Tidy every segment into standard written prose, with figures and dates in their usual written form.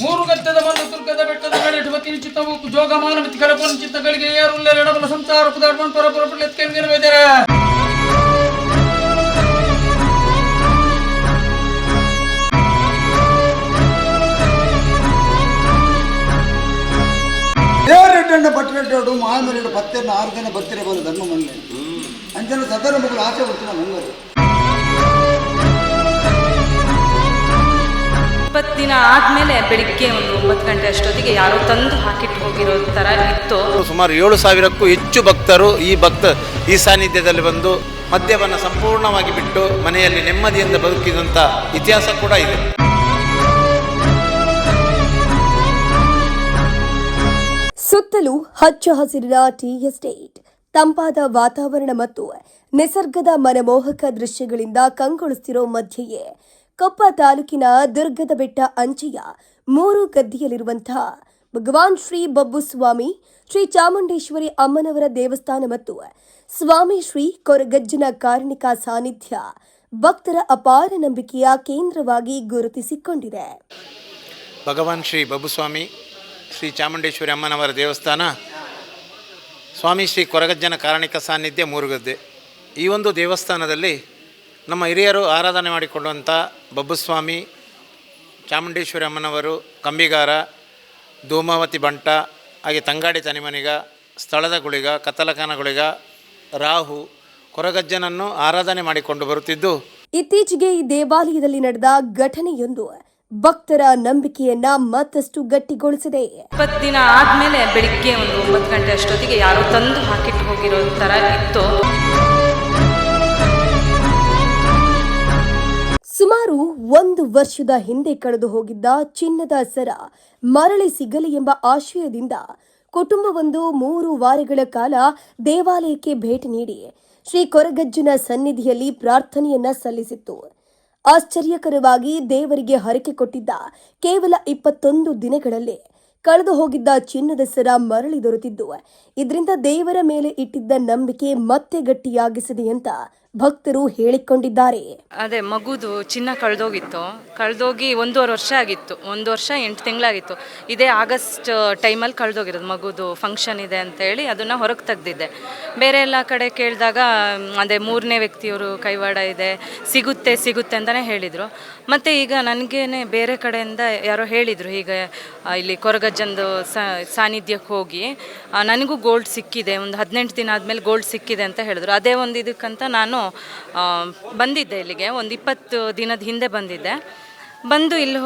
ಮೂರು ಗದ್ದೆದ ಮಣ್ಣು ತುರ್ಕದ ಬೆಟ್ಟದ ಗಡೆ ಬತ್ತಿನ ಚಿತ್ತವು ಜೋಗಮಾನ ಮಿತಿ ಕಲಪನ ಚಿತ್ತಗಳಿಗೆ ಏರುಲ್ಲ ಎಡಬಲ ಸಂಚಾರ ಪದಾರ್ಥ ಪರಪರ ಪುಳ್ಳೆತ್ಕೆಂದಿನ ಬೇದರೆ ಏರೆಡ್ಡ ಪಟ್ಟರೆಡ್ಡು ಮಾಯಮರೆಡು ಪತ್ತೆರಡು 6 ದಿನ ಬರ್ತಿರ ಬಂದು ಧರ್ಮ ಮನೆ ಅಂಚನ ಸದರ ಮಗಳು ಆಸೆ ಬರ್ತಿನ ಮಂಗರು 20 ದಿನ ಆದಮೇಲೆ ಬೆಳಿಗ್ಗೆ ಒಂದು 9 ಗಂಟೆ ಅಷ್ಟೊತ್ತಿಗೆ ಯಾರೋ ತಂದು ಹಾಕಿಟ್ಟು ಹೋಗಿರೋ ಥರ ಇತ್ತು. ಸುಮಾರು 7,000ಕ್ಕೂ ಹೆಚ್ಚು ಭಕ್ತರು ಈ ಸಾನ್ನಿಧ್ಯದಲ್ಲಿ ಬಂದು ಮದ್ಯವನ್ನು ಸಂಪೂರ್ಣವಾಗಿ ಬಿಟ್ಟು ಮನೆಯಲ್ಲಿ ನೆಮ್ಮದಿಯಿಂದ ಬದುಕಿದಂಥ ಇತಿಹಾಸ ಕೂಡ ಇದೆ. ಸುತ್ತಲೂ ಹಚ್ಚ ಹಸಿರಿನ ಟೀ ಎಸ್ಟೇಟ್, ತಂಪಾದ ವಾತಾವರಣ ಮತ್ತು ನಿಸರ್ಗದ ಮನಮೋಹಕ ದೃಶ್ಯಗಳಿಂದ ಕಂಗೊಳಿಸ್ತಿರೋ ಮಧ್ಯೆಯೇ ಕೊಪ್ಪ ತಾಲೂಕಿನ ದುರ್ಗದ ಬೆಟ್ಟ ಅಂಚೆಯ 3 ಗದ್ದೆಯಲ್ಲಿರುವಂತಹ ಭಗವಾನ್ ಶ್ರೀ ಬಬ್ಬುಸ್ವಾಮಿ, ಶ್ರೀ ಚಾಮುಂಡೇಶ್ವರಿ ಅಮ್ಮನವರ ದೇವಸ್ಥಾನ ಮತ್ತು ಸ್ವಾಮಿ ಶ್ರೀ ಕೊರಗಜ್ಜನ ಕಾರಣಿಕ ಸಾನ್ನಿಧ್ಯ ಭಕ್ತರ ಅಪಾರ ನಂಬಿಕೆಯ ಕೇಂದ್ರವಾಗಿ ಗುರುತಿಸಿಕೊಂಡಿದೆ. ಭಗವಾನ್ ಶ್ರೀ ಬಬ್ಬುಸ್ವಾಮಿ, ಶ್ರೀ ಚಾಮುಂಡೇಶ್ವರಿ ಅಮ್ಮನವರ ದೇವಸ್ಥಾನ, ಸ್ವಾಮಿ ಶ್ರೀ ಕೊರಗಜ್ಜನ ಕಾರಣಿಕ ಸಾನ್ನಿಧ್ಯ ಮೂರುಗದ್ದೆ. ಈ ಒಂದು ದೇವಸ್ಥಾನದಲ್ಲಿ ನಮ್ಮ ಹಿರಿಯರು ಆರಾಧನೆ ಮಾಡಿಕೊಳ್ಳುವಂಥ ಬಬ್ಬುಸ್ವಾಮಿ, ಚಾಮುಂಡೇಶ್ವರಿ ಅಮ್ಮನವರು, ಕಂಬಿಗಾರ, ಧೂಮಾವತಿ ಬಂಟ, ಹಾಗೆ ತಂಗಾಡಿ ತನಿಮನಿಗ, ಸ್ಥಳದ ಗುಳಿಗ, ಕತ್ತಲಕಾನ ಗುಳಿಗ, ರಾಹು, ಕೊರಗಜ್ಜನನ್ನು ಆರಾಧನೆ ಮಾಡಿಕೊಂಡು ಬರುತ್ತಿದ್ದು, ಇತ್ತೀಚೆಗೆ ಈ ದೇವಾಲಯದಲ್ಲಿ ನಡೆದ ಘಟನೆಯೊಂದು ಭಕ್ತರ ನಂಬಿಕೆಯನ್ನ ಮತ್ತಷ್ಟು ಗಟ್ಟಿಗೊಳಿಸಿದೆ. 20 ದಿನ ಆದಮೇಲೆ ಬೆಳಿಗ್ಗೆ ಒಂದು 9 ಗಂಟೆ ಅಷ್ಟೊತ್ತಿಗೆ ಯಾರೋ ತಂದು ಹಾಕಿಟ್ಟು ಹೋಗಿರೋ ಥರ ಇತ್ತು. ಸುಮಾರು 1 ವರ್ಷದ ಹಿಂದೆ ಕಳೆದು ಹೋಗಿದ್ದ ಚಿನ್ನದ ಸರ ಮರಳಿ ಸಿಗಲಿ ಎಂಬ ಆಶಯದಿಂದ ಕುಟುಂಬವೊಂದು 3 ವಾರಗಳ ಕಾಲ ದೇವಾಲಯಕ್ಕೆ ಭೇಟಿ ನೀಡಿ ಶ್ರೀ ಕೊರಗಜ್ಜನ ಸನ್ನಿಧಿಯಲ್ಲಿ ಪ್ರಾರ್ಥನೆಯನ್ನ ಸಲ್ಲಿಸಿತ್ತು. ಆಶ್ಚರ್ಯಕರವಾಗಿ ದೇವರಿಗೆ ಹರಕೆ ಕೊಟ್ಟಿದ್ದ ಕೇವಲ 21 ದಿನಗಳಲ್ಲೇ ಕಳೆದು ಹೋಗಿದ್ದ ಚಿನ್ನದ ಸರ ಮರಳಿ ದೊರೆತಿದ್ದು, ಇದರಿಂದ ದೇವರ ಮೇಲೆ ಇಟ್ಟಿದ್ದ ನಂಬಿಕೆ ಮತ್ತೆ ಗಟ್ಟಿಯಾಗಿಸಿದೆ ಅಂತ ಭಕ್ತರು ಹೇಳಿಕೊಂಡಿದ್ದಾರೆ. ಅದೇ ಮಗುದು ಚಿನ್ನ ಕಳೆದೋಗಿ 1.5 ವರ್ಷ ಆಗಿತ್ತು. 1 ವರ್ಷ 8 ತಿಂಗಳಾಗಿತ್ತು. ಇದೇ ಆಗಸ್ಟ್ ಟೈಮಲ್ಲಿ ಕಳೆದೋಗಿರೋದು. ಮಗುದು ಫಂಕ್ಷನ್ ಇದೆ ಅಂತೇಳಿ ಅದನ್ನು ಹೊರಗೆ ತೆಗೆದಿದ್ದೆ. ಬೇರೆ ಎಲ್ಲ ಕಡೆ ಕೇಳಿದಾಗ ಅದೇ 3ನೇ ವ್ಯಕ್ತಿಯವರು ಕೈವಾಡ ಇದೆ, ಸಿಗುತ್ತೆ ಅಂತಲೇ ಹೇಳಿದರು. ಮತ್ತು ಈಗ ನನಗೇನೆ ಬೇರೆ ಕಡೆಯಿಂದ ಯಾರೋ ಹೇಳಿದರು, ಹೀಗೆ ಇಲ್ಲಿ ಕೊರಗಜ್ಜಂದು ಸಾನ್ನಿಧ್ಯಕ್ಕೆ ಹೋಗಿ ನನಗೂ ಗೋಲ್ಡ್ ಸಿಕ್ಕಿದೆ, ಒಂದು 18 ದಿನ ಆದಮೇಲೆ ಗೋಲ್ಡ್ ಸಿಕ್ಕಿದೆ ಅಂತ ಹೇಳಿದ್ರು. ಅದೇ ಒಂದು ಇದಕ್ಕಂತ ನಾನು ಬಂದಿದ್ದೆ ಇಲ್ಲಿಗೆ. ಒಂದು 20 ದಿನದ ಹಿಂದೆ ಬಂದು ಇಲ್ಲಿ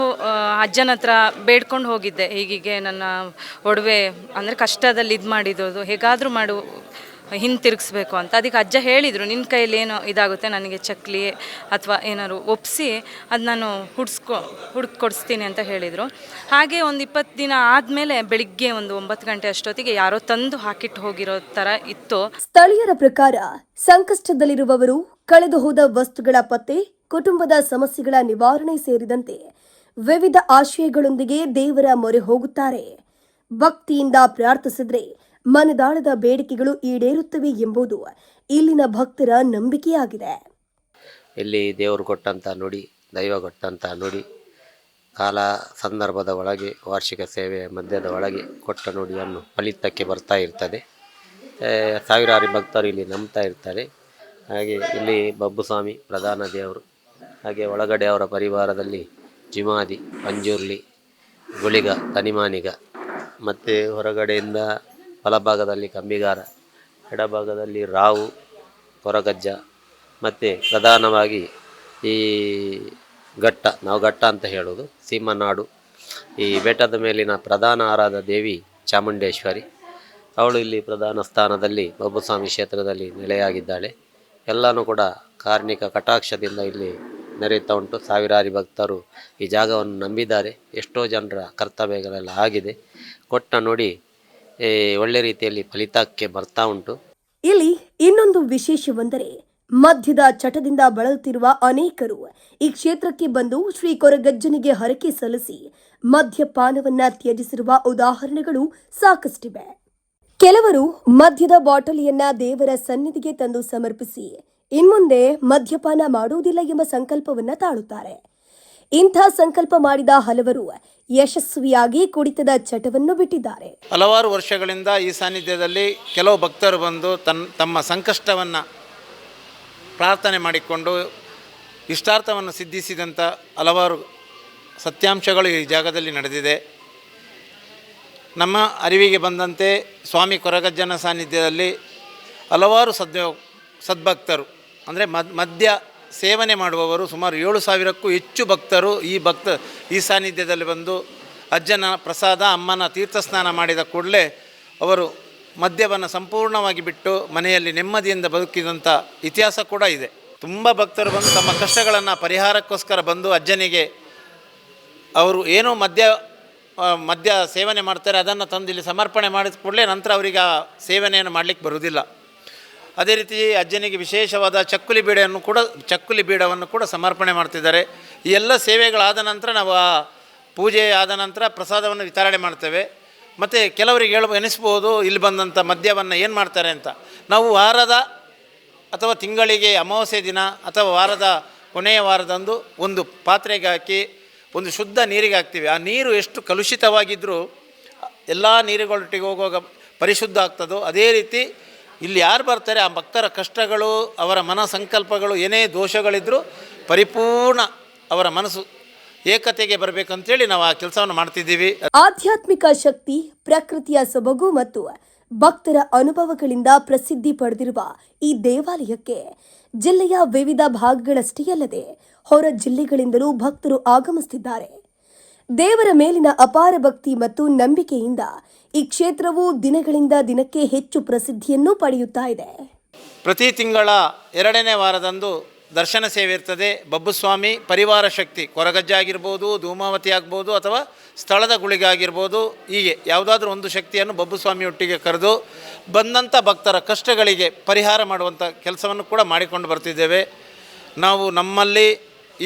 ಅಜ್ಜನ ಹತ್ರ ಬೇಡ್ಕೊಂಡು ಹೋಗಿದ್ದೆ, ಹೀಗೆ ನನ್ನ ಒಡವೆ ಅಂದರೆ ಕಷ್ಟದಲ್ಲಿ ಇದು ಮಾಡಿದ್ದು ಹೇಗಾದರೂ ಹಿಂತಿರುಗಿಸ್ಬೇಕು ಅಂತ. ಅದಕ್ಕೆ ಅಜ್ಜ ಹೇಳಿದರು, ನಿನ್ನ ಕೈಯಲ್ಲಿ ಏನೋ ಇದಾಗುತ್ತೆ ನನಗೆ ಚಕ್ಲಿ ಅಥವಾ ಏನಾದ್ರು ಒಪ್ಪಿಸಿ ಅದು ನಾನು ಹುಡುಕೊಡಿಸ್ತೀನಿ ಅಂತ ಹೇಳಿದರು. ಹಾಗೆ ಒಂದು 20 ದಿನ ಆದಮೇಲೆ ಬೆಳಿಗ್ಗೆ ಒಂದು 9 ಗಂಟೆ ಅಷ್ಟೊತ್ತಿಗೆ ಯಾರೋ ತಂದು ಹಾಕಿಟ್ಟು ಹೋಗಿರೋ ಥರ ಇತ್ತು. ಸ್ಥಳೀಯರ ಪ್ರಕಾರ ಸಂಕಷ್ಟದಲ್ಲಿರುವವರು ಕಳೆದು ಹೋದ ವಸ್ತುಗಳ ಪತ್ತೆ, ಕುಟುಂಬದ ಸಮಸ್ಯೆಗಳ ನಿವಾರಣೆ ಸೇರಿದಂತೆ ವಿವಿಧ ಆಶಯಗಳೊಂದಿಗೆ ದೇವರ ಮೊರೆ ಹೋಗುತ್ತಾರೆ. ಭಕ್ತಿಯಿಂದ ಪ್ರಾರ್ಥಿಸಿದ್ರೆ ಮನದಾಳದ ಬೇಡಿಕೆಗಳು ಈಡೇರುತ್ತವೆ ಎಂಬುದು ಇಲ್ಲಿನ ಭಕ್ತರ ನಂಬಿಕೆಯಾಗಿದೆ. ಇಲ್ಲಿ ದೇವರು ಕೊಟ್ಟಂಥ ನುಡಿ, ದೈವ ಕೊಟ್ಟಂಥ ನುಡಿ, ಕಾಲ ಸಂದರ್ಭದ ಒಳಗೆ, ವಾರ್ಷಿಕ ಸೇವೆಯ ಮಧ್ಯದ ಒಳಗೆ ಕೊಟ್ಟ ನುಡಿಯನ್ನು ಫಲಿತಕ್ಕೆ ಬರ್ತಾ ಇರ್ತದೆ. ಸಾವಿರಾರು ಭಕ್ತರು ಇಲ್ಲಿ ನಂಬ್ತಾ ಇರ್ತಾರೆ. ಹಾಗೆ ಇಲ್ಲಿ ಬಬ್ಬುಸ್ವಾಮಿ ಪ್ರಧಾನ ದೇವರು. ಹಾಗೆ ಒಳಗಡೆ ಅವರ ಪರಿವಾರದಲ್ಲಿ ಜಿಮಾದಿ, ಪಂಜುರ್ಲಿ, ಗುಳಿಗ, ತನಿಮಾನಿಗ, ಮತ್ತು ಹೊರಗಡೆಯಿಂದ ಬಲಭಾಗದಲ್ಲಿ ಕಂಬಿಗಾರ, ಎಡಭಾಗದಲ್ಲಿ ರಾವು, ಕೊರಗಜ್ಜ, ಮತ್ತು ಪ್ರಧಾನವಾಗಿ ಈ ನಾವು ಘಟ್ಟ ಅಂತ ಹೇಳೋದು ಸೀಮನಾಡು. ಈ ಬೆಟ್ಟದ ಮೇಲಿನ ಪ್ರಧಾನ ಆರಾಧ ದೇವಿ ಚಾಮುಂಡೇಶ್ವರಿ. ಅವಳು ಇಲ್ಲಿ ಪ್ರಧಾನ ಸ್ಥಾನದಲ್ಲಿ ಬಬ್ಬುಸ್ವಾಮಿ ಕ್ಷೇತ್ರದಲ್ಲಿ ನೆಲೆಯಾಗಿದ್ದಾಳೆ. ಎಲ್ಲನೂ ಕೂಡ ಕಾರ್ಣಿಕ ಕಟಾಕ್ಷದಿಂದ ಇಲ್ಲಿ ನೆರೆಯುತ್ತಾ ಉಂಟು. ಸಾವಿರಾರು ಭಕ್ತರು ಈ ಜಾಗವನ್ನು ನಂಬಿದ್ದಾರೆ. ಎಷ್ಟೋ ಜನರ ಕರ್ತವ್ಯಗಳೆಲ್ಲ ಆಗಿದೆ. ಕೊಟ್ಟ ನುಡಿ ಒಳ್ಳೆ ರೀತಿಯಲ್ಲಿ ಫಲಿತಕ್ಕೆ ಬರ್ತಾ ಉಂಟು. ಇಲ್ಲಿ ಇನ್ನೊಂದು ವಿಶೇಷವೆಂದರೆ ಮದ್ಯದ ಚಟದಿಂದ ಬಳಲುತ್ತಿರುವ ಅನೇಕರು ಈ ಕ್ಷೇತ್ರಕ್ಕೆ ಬಂದು ಶ್ರೀ ಕೊರಗಜ್ಜನಿಗೆ ಹರಕೆ ಸಲ್ಲಿಸಿ ಮದ್ಯಪಾನವನ್ನ ತ್ಯಜಿಸಿರುವ ಉದಾಹರಣೆಗಳು ಸಾಕಷ್ಟಿವೆ. ಕೆಲವರು ಮದ್ಯದ ಬಾಟಲಿಯನ್ನ ದೇವರ ಸನ್ನಿಧಿಗೆ ತಂದು ಸಮರ್ಪಿಸಿ ಇನ್ಮುಂದೆ ಮದ್ಯಪಾನ ಮಾಡುವುದಿಲ್ಲ ಎಂಬ ಸಂಕಲ್ಪವನ್ನ ತಾಳುತ್ತಾರೆ. ಇಂಥ ಸಂಕಲ್ಪ ಮಾಡಿದ ಹಲವರು ಯಶಸ್ವಿಯಾಗಿ ಕುಡಿತದ ಚಟವನ್ನು ಬಿಟ್ಟಿದ್ದಾರೆ. ಹಲವಾರು ವರ್ಷಗಳಿಂದ ಈ ಸಾನ್ನಿಧ್ಯದಲ್ಲಿ ಕೆಲವು ಭಕ್ತರು ಬಂದು ತಮ್ಮ ಸಂಕಷ್ಟವನ್ನು ಪ್ರಾರ್ಥನೆ ಮಾಡಿಕೊಂಡು ಇಷ್ಟಾರ್ಥವನ್ನು ಸಿದ್ಧಿಸಿದಂಥ ಹಲವಾರು ಸತ್ಯಾಂಶಗಳು ಈ ಜಾಗದಲ್ಲಿ ನಡೆದಿದೆ. ನಮ್ಮ ಅರಿವಿಗೆ ಬಂದಂತೆ ಸ್ವಾಮಿ ಕೊರಗಜ್ಜನ ಸಾನ್ನಿಧ್ಯದಲ್ಲಿ ಹಲವಾರು ಸದ್ಭಕ್ತರು ಅಂದರೆ ಮದ್ಯ ಸೇವನೆ ಮಾಡುವವರು ಸುಮಾರು 7,000ಕ್ಕೂ ಹೆಚ್ಚು ಭಕ್ತರು ಈ ಸಾನ್ನಿಧ್ಯದಲ್ಲಿ ಬಂದು ಅಜ್ಜನ ಪ್ರಸಾದ ಅಮ್ಮನ ತೀರ್ಥಸ್ನಾನ ಮಾಡಿದ ಕೂಡಲೇ ಅವರು ಮದ್ಯವನ್ನು ಸಂಪೂರ್ಣವಾಗಿ ಬಿಟ್ಟು ಮನೆಯಲ್ಲಿ ನೆಮ್ಮದಿಯಿಂದ ಬದುಕಿದಂಥ ಇತಿಹಾಸ ಕೂಡ ಇದೆ. ತುಂಬ ಭಕ್ತರು ಬಂದು ತಮ್ಮ ಕಷ್ಟಗಳನ್ನು ಪರಿಹಾರಕ್ಕೋಸ್ಕರ ಬಂದು ಅಜ್ಜನಿಗೆ ಅವರು ಏನೋ ಮದ್ಯ ಸೇವನೆ ಮಾಡ್ತಾರೆ ಅದನ್ನು ತಂದು ಇಲ್ಲಿ ಸಮರ್ಪಣೆ ಮಾಡಿದ ಕೂಡಲೇ ನಂತರ ಅವರಿಗೆ ಆ ಸೇವನೆಯನ್ನು ಮಾಡಲಿಕ್ಕೆ ಬರುವುದಿಲ್ಲ. ಅದೇ ರೀತಿ ಅಜ್ಜನಿಗೆ ವಿಶೇಷವಾದ ಚಕ್ಕುಲಿ ಬೀಡವನ್ನು ಕೂಡ ಸಮರ್ಪಣೆ ಮಾಡ್ತಿದ್ದಾರೆ. ಈ ಎಲ್ಲ ಸೇವೆಗಳಾದ ನಂತರ ನಾವು ಆ ಪೂಜೆ ಆದ ನಂತರ ಪ್ರಸಾದವನ್ನು ವಿತರಣೆ ಮಾಡ್ತೇವೆ. ಮತ್ತು ಕೆಲವರಿಗೆ ಎನಿಸ್ಬೋದು ಇಲ್ಲಿ ಬಂದಂಥ ಮದ್ಯವನ್ನು ಏನು ಮಾಡ್ತಾರೆ ಅಂತ. ನಾವು ವಾರದ ಅಥವಾ ತಿಂಗಳಿಗೆ ಅಮಾವಾಸ್ಯೆ ದಿನ ಅಥವಾ ವಾರದ ಕೊನೆಯ ವಾರದಂದು ಒಂದು ಪಾತ್ರೆಗೆ ಹಾಕಿ ಒಂದು ಶುದ್ಧ ನೀರಿಗೆ ಹಾಕ್ತೀವಿ. ಆ ನೀರು ಎಷ್ಟು ಕಲುಷಿತವಾಗಿದ್ದರೂ ಎಲ್ಲ ನೀರುಗಳೊಟ್ಟಿಗೆ ಹೋಗುವಾಗ ಪರಿಶುದ್ಧ ಆಗ್ತದೋ ಅದೇ ರೀತಿ ಇಲ್ಲಿ ಯಾರು ಬರ್ತಾರೆ ಆ ಭಕ್ತರ ಕಷ್ಟಗಳು, ಅವರ ಮನ ಸಂಕಲ್ಪಗಳು, ಏನೇ ದೋಷಗಳಿದ್ದರೂ ಪರಿಪೂರ್ಣ ಅವರ ಮನಸ್ಸು ಏಕತೆಗೆ ಬರಬೇಕಂತೇಳಿ ನಾವು ಆ ಕೆಲಸವನ್ನು ಮಾಡ್ತಿದ್ದೀವಿ. ಆಧ್ಯಾತ್ಮಿಕ ಶಕ್ತಿ, ಪ್ರಕೃತಿಯ ಸೊಬಗು ಮತ್ತು ಭಕ್ತರ ಅನುಭವಗಳಿಂದ ಪ್ರಸಿದ್ಧಿ ಪಡೆದಿರುವ ಈ ದೇವಾಲಯಕ್ಕೆ ಜಿಲ್ಲೆಯ ವಿವಿಧ ಭಾಗಗಳಷ್ಟೇ ಅಲ್ಲದೆ ಹೊರ ಜಿಲ್ಲೆಗಳಿಂದಲೂ ಭಕ್ತರು ಆಗಮಿಸುತ್ತಿದ್ದಾರೆ. ದೇವರ ಮೇಲಿನ ಅಪಾರ ಭಕ್ತಿ ಮತ್ತು ನಂಬಿಕೆಯಿಂದ ಈ ಕ್ಷೇತ್ರವು ದಿನಗಳಿಂದ ದಿನಕ್ಕೆ ಹೆಚ್ಚು ಪ್ರಸಿದ್ಧಿಯನ್ನು ಪಡೆಯುತ್ತಾ ಇದೆ. ಪ್ರತಿ ತಿಂಗಳ 2ನೇ ವಾರದಂದು ದರ್ಶನ ಸೇವೆ ಇರ್ತದೆ. ಬಬ್ಬುಸ್ವಾಮಿ ಪರಿವಾರ ಶಕ್ತಿ ಕೊರಗಜ್ಜ ಆಗಿರ್ಬೋದು, ಧೂಮಾವತಿ ಆಗ್ಬೋದು ಅಥವಾ ಸ್ಥಳದ ಗುಳಿಗೆ ಆಗಿರ್ಬೋದು, ಹೀಗೆ ಯಾವುದಾದ್ರೂ ಒಂದು ಶಕ್ತಿಯನ್ನು ಬಬ್ಬುಸ್ವಾಮಿಯೊಟ್ಟಿಗೆ ಕರೆದು ಬಂದಂಥ ಭಕ್ತರ ಕಷ್ಟಗಳಿಗೆ ಪರಿಹಾರ ಮಾಡುವಂಥ ಕೆಲಸವನ್ನು ಕೂಡ ಮಾಡಿಕೊಂಡು ಬರ್ತಿದ್ದೇವೆ. ನಾವು ನಮ್ಮಲ್ಲಿ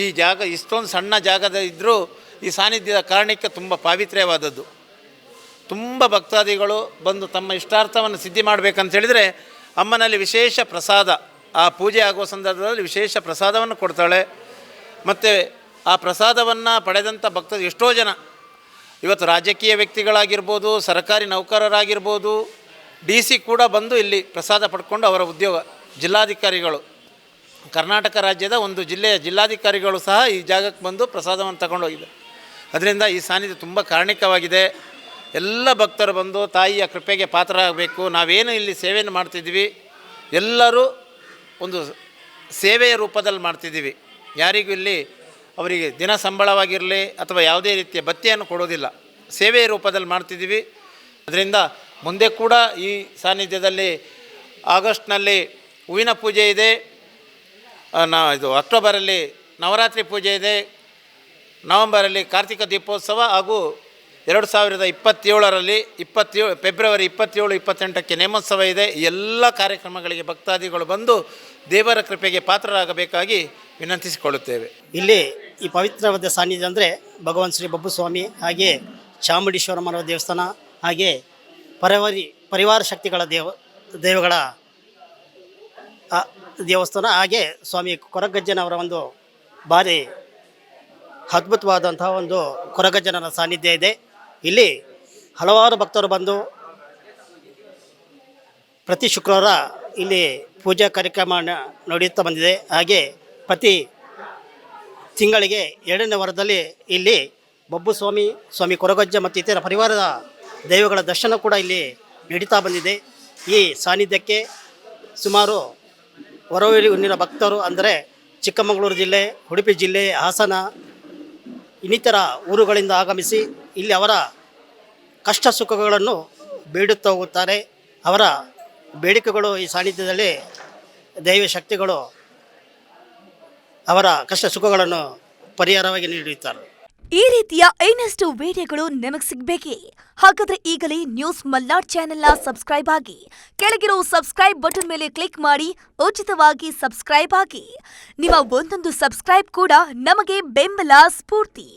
ಈ ಜಾಗ ಇಷ್ಟೊಂದು ಸಣ್ಣ ಜಾಗದ ಇದ್ದರೂ ಈ ಸಾನ್ನಿಧ್ಯದ ಕಾರಣಕ್ಕೆ ತುಂಬ ಪಾವಿತ್ರ್ಯವಾದದ್ದು. ತುಂಬ ಭಕ್ತಾದಿಗಳು ಬಂದು ತಮ್ಮ ಇಷ್ಟಾರ್ಥವನ್ನು ಸಿದ್ಧಿ ಮಾಡಬೇಕಂತ ಹೇಳಿದರೆ ಅಮ್ಮನಲ್ಲಿ ವಿಶೇಷ ಪ್ರಸಾದ, ಆ ಪೂಜೆ ಆಗುವ ಸಂದರ್ಭದಲ್ಲಿ ವಿಶೇಷ ಪ್ರಸಾದವನ್ನು ಕೊಡ್ತಾಳೆ. ಮತ್ತು ಆ ಪ್ರಸಾದವನ್ನು ಪಡೆದಂಥ ಭಕ್ತರು ಎಷ್ಟೋ ಜನ ಇವತ್ತು ರಾಜಕೀಯ ವ್ಯಕ್ತಿಗಳಾಗಿರ್ಬೋದು, ಸರ್ಕಾರಿ ನೌಕರರಾಗಿರ್ಬೋದು, DC ಕೂಡ ಬಂದು ಇಲ್ಲಿ ಪ್ರಸಾದ ಪಡ್ಕೊಂಡು ಅವರ ಉದ್ಯೋಗ, ಜಿಲ್ಲಾಧಿಕಾರಿಗಳು, ಕರ್ನಾಟಕ ರಾಜ್ಯದ ಒಂದು ಜಿಲ್ಲೆಯ ಜಿಲ್ಲಾಧಿಕಾರಿಗಳು ಸಹ ಈ ಜಾಗಕ್ಕೆ ಬಂದು ಪ್ರಸಾದವನ್ನು ತಗೊಂಡೋಗಿದ್ದಾರೆ. ಅದರಿಂದ ಈ ಸಾನ್ನಿಧ್ಯ ತುಂಬ ಕಾರಣಿಕವಾಗಿದೆ. ಎಲ್ಲ ಭಕ್ತರು ಬಂದು ತಾಯಿಯ ಕೃಪೆಗೆ ಪಾತ್ರರಾಗಬೇಕು. ನಾವೇನು ಇಲ್ಲಿ ಸೇವೆಯನ್ನು ಮಾಡ್ತಿದ್ದೀವಿ ಎಲ್ಲರೂ ಒಂದು ಸೇವೆಯ ರೂಪದಲ್ಲಿ ಮಾಡ್ತಿದ್ದೀವಿ. ಯಾರಿಗೂ ಇಲ್ಲಿ ಅವರಿಗೆ ದಿನ ಸಂಬಳವಾಗಿರಲಿ ಅಥವಾ ಯಾವುದೇ ರೀತಿಯ ಭತ್ಯೆಯನ್ನು ಕೊಡೋದಿಲ್ಲ, ಸೇವೆಯ ರೂಪದಲ್ಲಿ ಮಾಡ್ತಿದ್ದೀವಿ. ಅದರಿಂದ ಮುಂದೆ ಕೂಡ ಈ ಸಾನ್ನಿಧ್ಯದಲ್ಲಿ ಆಗಸ್ಟ್ನಲ್ಲಿ ಹೂವಿನ ಪೂಜೆ ಇದೆ, ಇದು ಅಕ್ಟೋಬರಲ್ಲಿ ನವರಾತ್ರಿ ಪೂಜೆ ಇದೆ, ನವಂಬರಲ್ಲಿ ಕಾರ್ತಿಕ ದೀಪೋತ್ಸವ ಹಾಗೂ 2027ರಲ್ಲಿ ಫೆಬ್ರವರಿ 27-28ಕ್ಕೆ ನೇಮೋತ್ಸವ ಇದೆ. ಈ ಎಲ್ಲ ಕಾರ್ಯಕ್ರಮಗಳಿಗೆ ಭಕ್ತಾದಿಗಳು ಬಂದು ದೇವರ ಕೃಪೆಗೆ ಪಾತ್ರರಾಗಬೇಕಾಗಿ ವಿನಂತಿಸಿಕೊಳ್ಳುತ್ತೇವೆ. ಇಲ್ಲಿ ಈ ಪವಿತ್ರವಾದ ಸಾನ್ನಿಧ್ಯ ಅಂದರೆ ಭಗವಾನ್ ಶ್ರೀ ಬಬ್ಬುಸ್ವಾಮಿ, ಹಾಗೆ ಚಾಮುಂಡೇಶ್ವರಮ್ಮನ ದೇವಸ್ಥಾನ, ಹಾಗೆ ಪರಿವಾರ ಶಕ್ತಿಗಳ ದೇವಗಳ ದೇವಸ್ಥಾನ, ಹಾಗೆ ಸ್ವಾಮಿ ಕೊರಗಜ್ಜನವರ ಒಂದು ಭಾರಿ ಅದ್ಭುತವಾದಂತಹ ಒಂದು ಕೊರಗಜ್ಜನರ ಸಾನ್ನಿಧ್ಯ ಇದೆ. ಇಲ್ಲಿ ಹಲವಾರು ಭಕ್ತರು ಬಂದು ಪ್ರತಿ ಶುಕ್ರವಾರ ಇಲ್ಲಿ ಪೂಜಾ ಕಾರ್ಯಕ್ರಮ ನಡೆಯುತ್ತಾ ಬಂದಿದೆ. ಹಾಗೆ ಪ್ರತಿ ತಿಂಗಳಿಗೆ 2ನೇ ವಾರದಲ್ಲಿ ಇಲ್ಲಿ ಬಬ್ಬುಸ್ವಾಮಿ, ಸ್ವಾಮಿ ಕೊರಗಜ್ಜ ಮತ್ತು ಇತರ ಪರಿವಾರದ ದೈವಗಳ ದರ್ಶನ ಕೂಡ ಇಲ್ಲಿ ನಡೀತಾ ಬಂದಿದೆ. ಈ ಸಾನ್ನಿಧ್ಯಕ್ಕೆ ಸುಮಾರು ಹೊರವೂರಿನ ಭಕ್ತರು ಅಂದರೆ ಚಿಕ್ಕಮಗಳೂರು ಜಿಲ್ಲೆ, ಉಡುಪಿ ಜಿಲ್ಲೆ, ಹಾಸನ ಇನ್ನಿತರ ಊರುಗಳಿಂದ ಆಗಮಿಸಿ ಇಲ್ಲಿ ಅವರ ಕಷ್ಟ ಸುಖಗಳನ್ನು ಬೇಡುತ್ತಾ ಹೋಗುತ್ತಾರೆ. ಅವರ ಬೇಡಿಕೆಗಳು ಈ ಸಾನ್ನಿಧ್ಯದಲ್ಲಿ ದೈವ ಶಕ್ತಿಗಳು ಅವರ ಕಷ್ಟ ಸುಖಗಳನ್ನು ಪರಿಹಾರವಾಗಿ ನೀಡುತ್ತಾರೆ. ಈ ರೀತಿಯ ಇನ್ನಷ್ಟು ವಿಡಿಯೋಗಳು ನಿಮಗೆ ಸಿಗಬೇಕೇ? ಹಾಗಾದ್ರೆ ಈಗಲೇ ನ್ಯೂಸ್ ಮಲ್ನಾಡ್ ಚಾನೆಲ್ನ ಸಬ್ಸ್ಕ್ರೈಬ್ ಆಗಿ, ಕೆಳಗಿರೋ ಸಬ್ಸ್ಕ್ರೈಬ್ ಬಟನ್ ಮೇಲೆ ಕ್ಲಿಕ್ ಮಾಡಿ ಉಚಿತವಾಗಿ ಸಬ್ಸ್ಕ್ರೈಬ್ ಆಗಿ. ನಿಮ್ಮ ಒಂದೊಂದು ಸಬ್ಸ್ಕ್ರೈಬ್ ಕೂಡ ನಮಗೆ ಬೆಂಬಲ, ಸ್ಫೂರ್ತಿ.